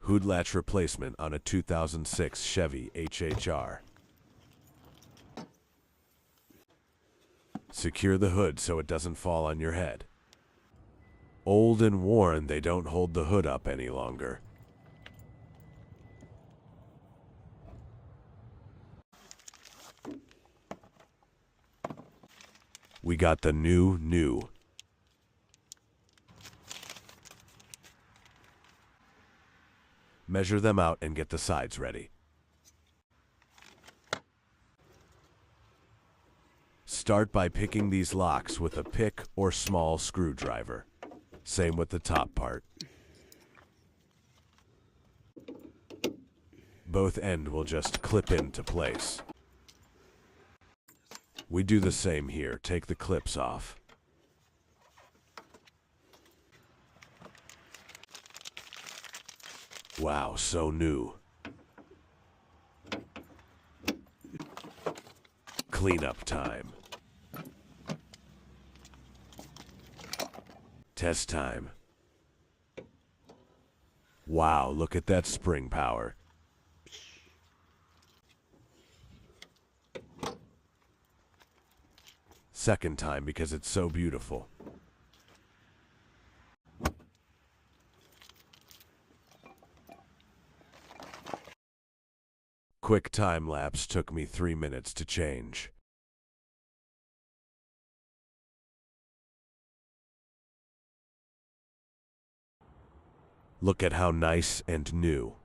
Hood latch replacement on a 2006 Chevy HHR. Secure the hood so it doesn't fall on your head. Old and worn, they don't hold the hood up any longer. We got the new. Measure them out and get the sides ready. Start by picking these locks with a pick or small screwdriver. Same with the top part. Both ends will just clip into place. We do the same here. Take the clips off. Wow, so new. Cleanup time. Test time. Wow, look at that spring power. Second time because it's so beautiful. Quick time lapse took me 3 minutes to change. Look at how nice and new.